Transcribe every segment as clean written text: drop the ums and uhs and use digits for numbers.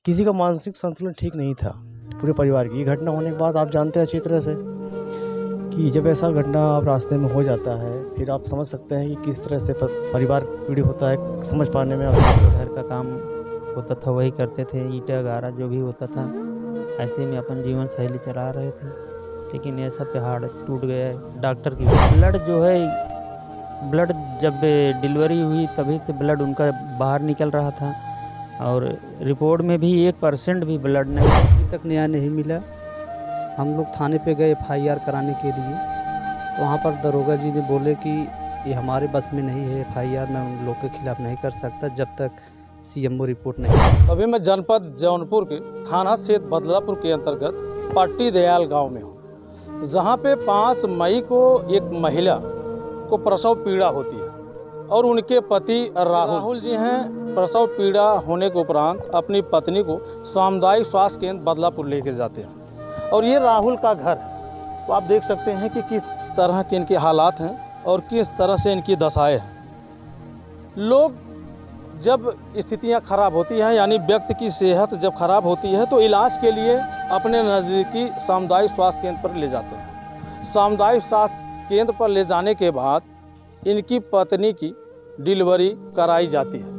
किसी का मानसिक संतुलन ठीक नहीं था। पूरे परिवार की घटना होने के बाद आप जानते हैं अच्छी तरह से कि जब ऐसा घटना आप रास्ते में हो जाता है, फिर आप समझ सकते हैं कि किस तरह से परिवार पीड़ित होता है, समझ पाने में घर का काम होता था वही करते थे, ईंटा गारा जो भी होता था ऐसे में अपन जीवन शैली चला रहे थे। लेकिन ऐसा पहाड़ टूट गया है। डॉक्टर की ब्लड जो है, ब्लड जब डिलीवरी हुई तभी से ब्लड उनका बाहर निकल रहा था और रिपोर्ट में भी 1% भी ब्लड नहीं। अभी तक न्याय नहीं मिला। हम लोग थाने पे गए एफआईआर कराने के लिए, तो वहाँ पर दरोगा जी ने बोले कि ये हमारे बस में नहीं है, एफआईआर मैं उन लोग के खिलाफ़ नहीं कर सकता जब तक सीएमओ रिपोर्ट नहीं। अभी मैं जनपद जौनपुर के थाना क्षेत्र बदलापुर के अंतर्गत पट्टी दयाल गांव में हूँ, जहाँ पे 5 मई को एक महिला को प्रसव पीड़ा होती है और उनके पति राहुल जी हैं। प्रसव पीड़ा होने के उपरांत अपनी पत्नी को सामुदायिक स्वास्थ्य केंद्र बदलापुर लेके जाते हैं और ये राहुल का घर है। तो आप देख सकते हैं कि किस तरह के इनके हालात हैं और किस तरह से इनकी दशाएं हैं। लोग जब स्थितियां खराब होती हैं, यानी व्यक्ति की सेहत जब खराब होती है, तो इलाज के लिए अपने नज़दीकी सामुदायिक स्वास्थ्य केंद्र पर ले जाते हैं। सामुदायिक स्वास्थ्य केंद्र पर ले जाने के बाद इनकी पत्नी की डिलीवरी कराई जाती है,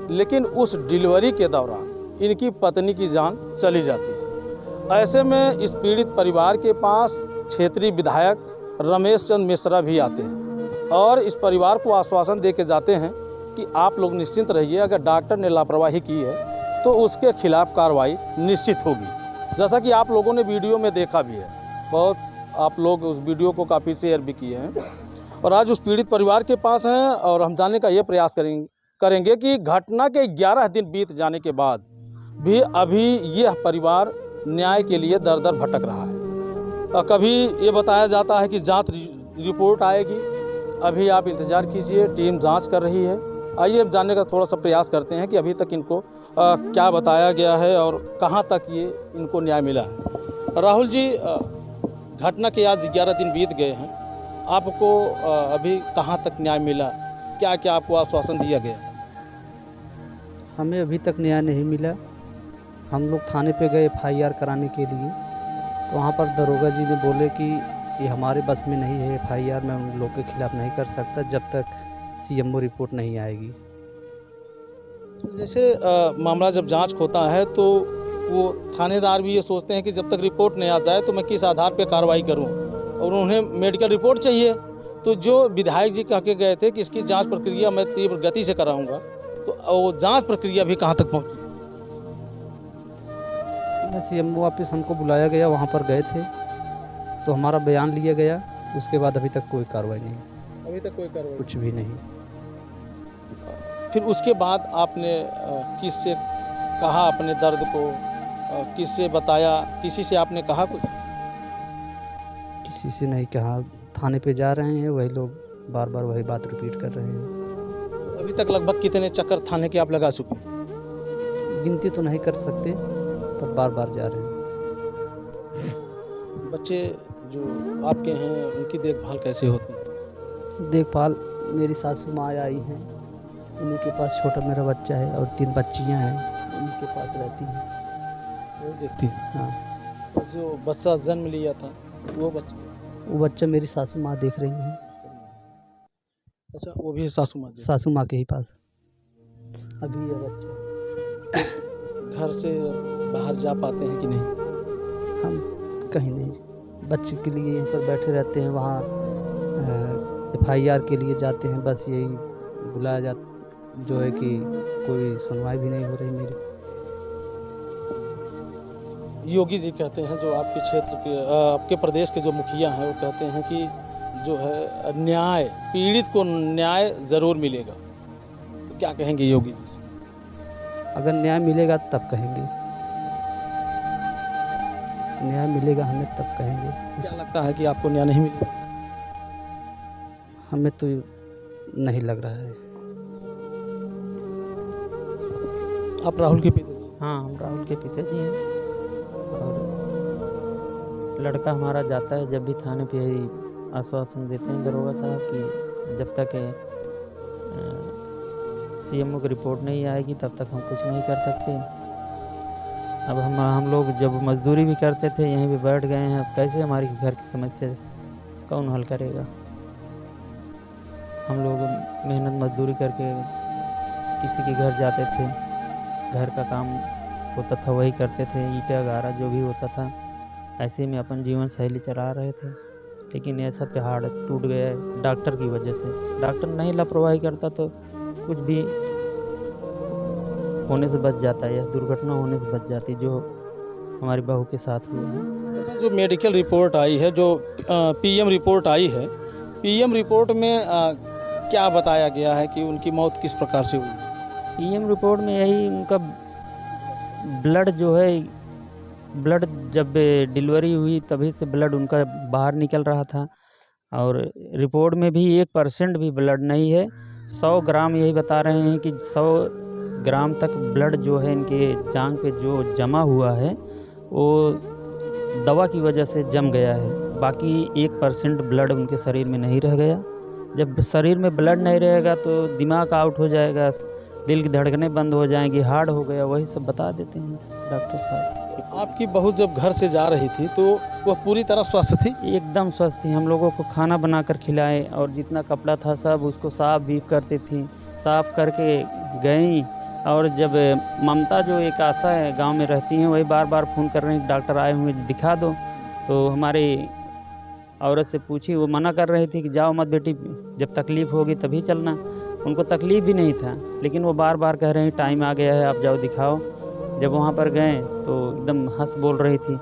लेकिन उस डिलीवरी के दौरान इनकी पत्नी की जान चली जाती है। ऐसे में इस पीड़ित परिवार के पास क्षेत्रीय विधायक रमेश चंद्र मिश्रा भी आते हैं और इस परिवार को आश्वासन दे के जाते हैं कि आप लोग निश्चिंत रहिए, अगर डॉक्टर ने लापरवाही की है तो उसके खिलाफ कार्रवाई निश्चित होगी। जैसा कि आप लोगों ने वीडियो में देखा भी है, बहुत आप लोग उस वीडियो को काफ़ी शेयर भी किए हैं और आज उस पीड़ित परिवार के पास हैं और हम जानने का ये प्रयास करेंगे कि घटना के 11 दिन बीत जाने के बाद भी अभी यह परिवार न्याय के लिए दर दर भटक रहा है। कभी ये बताया जाता है कि जांच रिपोर्ट आएगी, अभी आप इंतज़ार कीजिए, टीम जांच कर रही है। आइए अब जानने का थोड़ा सा प्रयास करते हैं कि अभी तक इनको क्या बताया गया है और कहां तक ये इनको न्याय मिला है। राहुल जी, घटना के आज 11 दिन बीत गए हैं, आपको अभी कहां तक न्याय मिला, क्या क्या आपको आश्वासन दिया गया? हमें अभी तक न्याय नहीं मिला। हम लोग थाने पे गए एफआईआर कराने के लिए, तो वहाँ पर दरोगा जी ने बोले कि ये हमारे बस में नहीं है, एफआईआर मैं उन लोग के खिलाफ़ नहीं कर सकता जब तक सीएमओ रिपोर्ट नहीं आएगी। जैसे मामला जब जांच होता है तो वो थानेदार भी ये सोचते हैं कि जब तक रिपोर्ट नहीं आ जाए तो मैं किस आधार पे कार्रवाई करूं, और उन्हें मेडिकल रिपोर्ट चाहिए। तो जो विधायक जी कह के गए थे कि इसकी जांच प्रक्रिया मैं तीव्र गति से कराऊंगा, तो वो जांच प्रक्रिया भी कहां तक पहुंची? सीएमओ ऑफिस हमको बुलाया गया, वहाँ पर गए थे तो हमारा बयान लिया गया, उसके बाद अभी तक कोई कार्रवाई नहीं, अभी तक कोई कार्रवाई? कुछ भी नहीं। फिर उसके बाद आपने किससे कहा अपने दर्द को, किससे बताया, किसी से आपने कहा कुछ? किसी से नहीं कहा। थाने पे जा रहे हैं, वही लोग बार बार वही बात रिपीट कर रहे हैं। अभी तक लगभग कितने चक्कर थाने के आप लगा चुके हैं? गिनती तो नहीं कर सकते, पर बार बार जा रहे हैं। बच्चे जो आपके हैं उनकी देखभाल कैसे होती है? देखभाल मेरी सासू माँ आई हैं, उन्हीं के पास छोटा मेरा बच्चा है और 3 बच्चियाँ हैं, उनके पास रहती हैं, वो देखती है। हाँ। और जो बच्चा जन्म लिया था वो बच्चा मेरी सासू माँ देख रही हैं। अच्छा, वो भी सासू माँ सासू माँ के ही पास अभी यह बच्चा। घर से बाहर जा पाते हैं कि नहीं? हम कहीं नहीं, बच्चे के लिए यहीं पर बैठे रहते हैं, वहाँ एफआईआर के लिए जाते हैं, बस यही बुलाया जा जो है कि कोई सुनवाई भी नहीं हो रही मेरी। योगी जी कहते हैं, जो आपके क्षेत्र के आपके प्रदेश के जो मुखिया हैं, वो कहते हैं कि जो है न्याय, पीड़ित को न्याय ज़रूर मिलेगा। तो क्या कहेंगे योगी जी? अगर न्याय मिलेगा तब कहेंगे, न्याय मिलेगा हमें तब कहेंगे। क्या लगता है कि आपको न्याय नहीं मिलेगा? हमें तो नहीं लग रहा है। आप राहुल के पिता? हाँ, हम राहुल के पिताजी हैं और लड़का हमारा जाता है जब भी थाने पे यही आश्वासन देते हैं दरोगा साहब कि जब तक सीएमओ की रिपोर्ट नहीं आएगी तब तक हम कुछ नहीं कर सकते। अब हम लोग जब मजदूरी भी करते थे यहीं पे बैठ गए हैं, अब कैसे हमारी घर की समस्या कौन हल करेगा। हम लोग मेहनत मजदूरी करके किसी के घर जाते थे, घर का काम होता था वही करते थे, ईंटा गारा जो भी होता था, ऐसे में अपन जीवन शैली चला रहे थे। लेकिन ऐसा पहाड़ टूट गया है डॉक्टर की वजह से। डॉक्टर नहीं लापरवाही करता तो कुछ भी होने से बच जाता है, या दुर्घटना होने से बच जाती, जो हमारी बहू के साथ हुआ है। ऐसा जो मेडिकल रिपोर्ट आई है, जो पीएम रिपोर्ट आई है, पीएम रिपोर्ट में क्या बताया गया है कि उनकी मौत किस प्रकार से हुई? पीएम रिपोर्ट में यही उनका ब्लड जो है, ब्लड जब डिलीवरी हुई तभी से ब्लड उनका बाहर निकल रहा था, और रिपोर्ट में भी 1% भी ब्लड नहीं है। 100 ग्राम यही बता रहे हैं कि 100 ग्राम तक ब्लड जो है इनके जांघ पे जो जमा हुआ है वो दवा की वजह से जम गया है। बाकी 1% ब्लड उनके शरीर में नहीं रह गया। जब शरीर में ब्लड नहीं रहेगा तो दिमाग आउट हो जाएगा, दिल की धड़कनें बंद हो जाएंगी, हार्ड हो गया, वही सब बता देते हैं डॉक्टर साहब। आपकी बहू जब घर से जा रही थी तो वह पूरी तरह स्वस्थ थी? एकदम स्वस्थ थी। हम लोगों को खाना बनाकर खिलाए और जितना कपड़ा था सब उसको साफ भी करती थी, साफ करके गई। और जब ममता जो एक आशा है गांव में रहती हैं, वही बार बार फ़ोन कर रही हैं डॉक्टर आए हुए दिखा दो। तो हमारी औरत से पूछी, वो मना कर रही थी कि जाओ मत बेटी, जब तकलीफ़ होगी तभी चलना। उनको तकलीफ़ भी नहीं था, लेकिन वो बार बार कह रहे हैं टाइम आ गया है आप जाओ दिखाओ। जब वहाँ पर गए तो एकदम हंस बोल रही थी।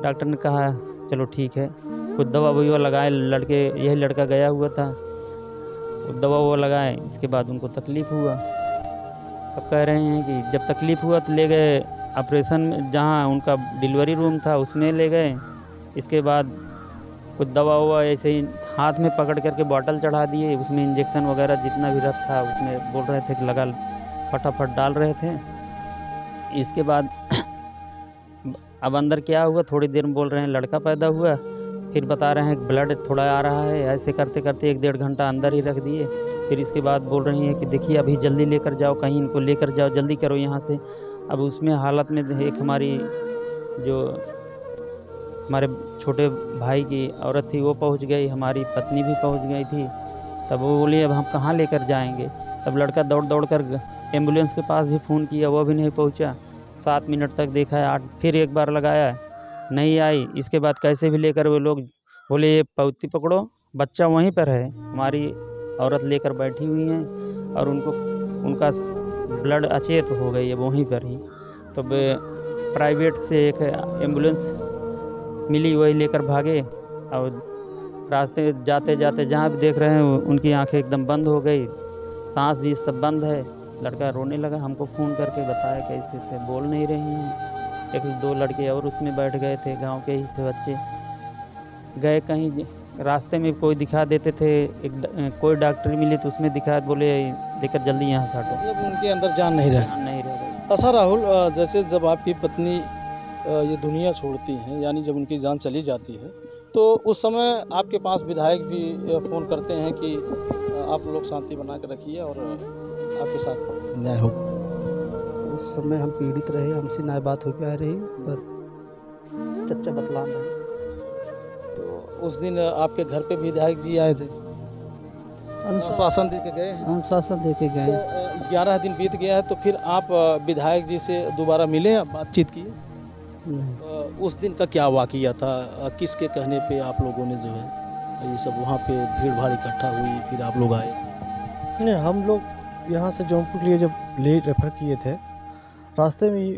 डॉक्टर ने कहा चलो ठीक है, कुछ दवा ववा लगाए, यही लड़का गया हुआ था, दवा वो लगाए। इसके बाद उनको तकलीफ़ हुआ। अब कह रहे हैं कि जब तकलीफ़ हुआ तो ले गए ऑपरेशन में, जहाँ उनका डिलीवरी रूम था उसमें ले गए। इसके बाद कुछ दवा ववा ऐसे ही हाथ में पकड़ करके बॉटल चढ़ा दिए, उसमें इंजेक्शन वगैरह जितना भी रख था उसमें बोल रहे थे कि लगा, फटाफट डाल रहे थे। इसके बाद अब अंदर क्या हुआ, थोड़ी देर में बोल रहे हैं लड़का पैदा हुआ, फिर बता रहे हैं ब्लड थोड़ा आ रहा है। ऐसे करते करते 1-1.5 घंटा अंदर ही रख दिए। फिर इसके बाद बोल रही हैं कि देखिए अभी जल्दी लेकर जाओ, कहीं इनको लेकर जाओ, जल्दी करो यहाँ से। अब उसमें हालत में एक हमारी जो हमारे छोटे भाई की औरत थी वो पहुँच गई, हमारी पत्नी भी पहुँच गई थी। तब वो बोली अब हम कहाँ लेकर जाएंगे। तब लड़का दौड़ दौड़ कर एम्बुलेंस के पास भी फ़ोन किया, वो भी नहीं पहुँचा। 7 मिनट तक देखा है, 8 फिर एक बार लगाया, नहीं आई। इसके बाद कैसे भी लेकर वो लोग बोले ये पौती पकड़ो, बच्चा वहीं पर है। हमारी औरत लेकर बैठी हुई हैं और उनका ब्लड अचेत हो गई है वहीं पर ही। तब प्राइवेट से एक एम्बुलेंस मिली, वही लेकर भागे। और रास्ते जाते जाते जहाँ भी देख रहे हैं उनकी आंखें एकदम बंद हो गई, सांस भी सब बंद है। लड़का रोने लगा, हमको फ़ोन करके बताया कि ऐसे ऐसे बोल नहीं रही हैं। एक 2 लड़के और उसमें बैठ गए थे, गांव के ही थे बच्चे। गए कहीं रास्ते में कोई दिखा देते थे, कोई डॉक्टर मिली तो उसमें दिखा, बोले लेकर जल्दी यहाँ से हटो। अब उनके अंदर जान नहीं रही। नहीं रह गई। अच्छा राहुल, जैसे जब आपकी पत्नी ये दुनिया छोड़ती हैं, यानी जब उनकी जान चली जाती है, तो उस समय आपके पास विधायक भी फ़ोन करते हैं कि आप लोग शांति बना के रखिए और आपके साथ न्याय हो। उस समय हम पीड़ित रहे, हमसे ना बात हो पा रही, पर चच्चा बतला रहे। तो उस दिन आपके घर पे विधायक जी आए थे, अनुशासन दे के गए हैं। अनुशासन दे के गए। तो 11 दिन बीत गया है, तो फिर आप विधायक जी से दोबारा मिले, बातचीत की? उस दिन का क्या वाक़या था, किसके कहने पे आप लोगों ने जो है ये सब वहाँ पे भीड़ भाड़ इकट्ठा हुई, फिर आप लोग आए? नहीं, हम लोग यहाँ से जौनपुर के लिए जब रेफ़र किए थे, रास्ते में ही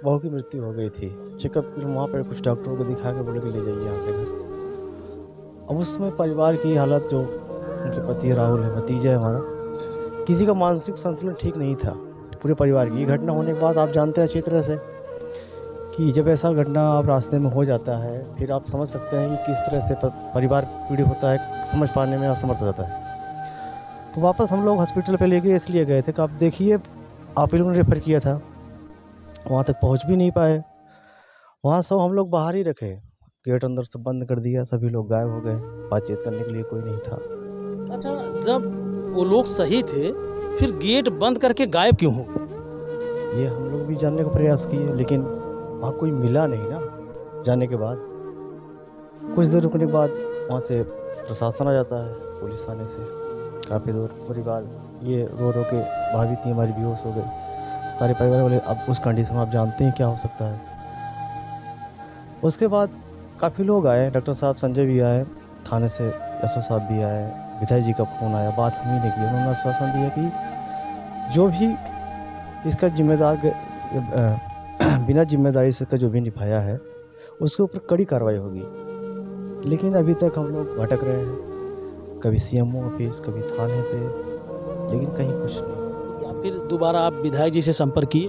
बहू की मृत्यु हो गई थी। चेकअप फिर वहाँ पर कुछ डॉक्टरों को दिखा के बोले कि ले जाइए यहाँ से घर। अब उस समय परिवार की हालत, जो उनके पति राहुल है, भतीजा है हमारा, किसी का मानसिक संतुलन ठीक नहीं था पूरे परिवार की। घटना होने के बाद आप जानते हैं अच्छी तरह से कि जब ऐसा घटना आप रास्ते में हो जाता है, फिर आप समझ सकते हैं कि किस तरह से परिवार पीड़ित होता है, समझ पाने में असमर्थ रहता है। तो वापस हम लोग हॉस्पिटल पे लेके इसलिए गए थे कि आप देखिए, आप ही लोगों ने रेफ़र किया था, वहाँ तक पहुँच भी नहीं पाए। वहाँ सब हम लोग बाहर ही रखे, गेट अंदर से बंद कर दिया, सभी लोग गायब हो गए, बातचीत करने के लिए कोई नहीं था। अच्छा, जब वो लोग सही थे फिर गेट बंद करके गायब क्यों हो? ये हम लोग भी जानने का प्रयास किए, लेकिन वहाँ कोई मिला नहीं ना जाने के बाद। कुछ देर रुकने के बाद वहाँ से प्रशासन आ जाता है, पुलिस आने से काफ़ी दूर। परिवार ये रो रो के भाभी थी हमारी बेहोश हो गई, सारे परिवार वाले। अब उस कंडीशन में आप जानते हैं क्या हो सकता है। उसके बाद काफ़ी लोग आए, डॉक्टर साहब संजय भी आए, थाने से एसओ साहब भी आए, विधायक जी का फ़ोन आया। बात हम ही ने की, उन्होंने आश्वासन दिया कि जो भी इसका जिम्मेदार बिना जिम्मेदारी से इसका जो भी निभाया है उसके ऊपर कड़ी कार्रवाई होगी। लेकिन अभी तक हम लोग भटक रहे हैं, कभी सीएमओ ऑफिस, कभी थाने पे, लेकिन कहीं कुछ नहीं। या फिर दोबारा आप विधायक जी से संपर्क किए?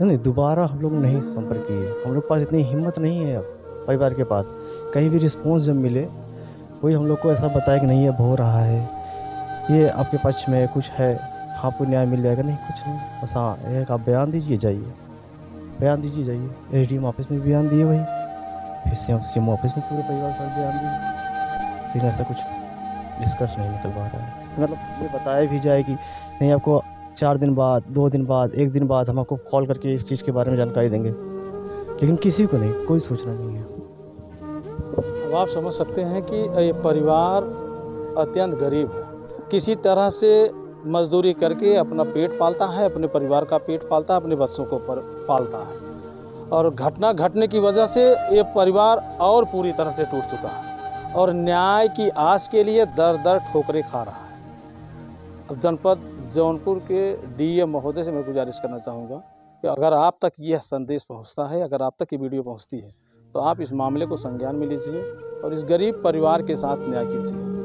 नहीं, दोबारा हम लोग नहीं संपर्क किए। हम लोग के पास इतनी हिम्मत नहीं है अब परिवार के पास। कहीं भी रिस्पॉन्स जब मिले, कोई हम लोग को ऐसा बताया कि नहीं अब हो रहा है, ये आपके पक्ष में कुछ है, आपको न्याय मिल जाएगा, नहीं कुछ नहीं। बस हाँ एक आप बयान दीजिए जाइए, बयान दीजिए जाइए। एसडीएम ऑफिस में बयान दिए वही, फिर सीएम ऑफिस में पूरे परिवार के साथ बयान दिए, लेकिन ऐसा कुछ निष्कर्ष नहीं निकल पा रहा है। मतलब ये बताया भी जाए कि नहीं आपको 4 दिन बाद, 2 दिन बाद, 1 दिन बाद हम आपको कॉल करके इस चीज़ के बारे में जानकारी देंगे, लेकिन किसी को नहीं, कोई सूचना नहीं है। अब आप समझ सकते हैं कि ये परिवार अत्यंत गरीब है, किसी तरह से मजदूरी करके अपना पेट पालता है, अपने परिवार का पेट पालता है, अपने बच्चों को पालता है। और घटना घटने की वजह से ये परिवार और पूरी तरह से टूट चुका है और न्याय की आस के लिए दर दर ठोकरें खा रहा है। अब जनपद जौनपुर के डीएम महोदय से मैं गुजारिश करना चाहूँगा कि अगर आप तक यह संदेश पहुँचता है, अगर आप तक ये वीडियो पहुँचती है, तो आप इस मामले को संज्ञान में लीजिए और इस गरीब परिवार के साथ न्याय कीजिए।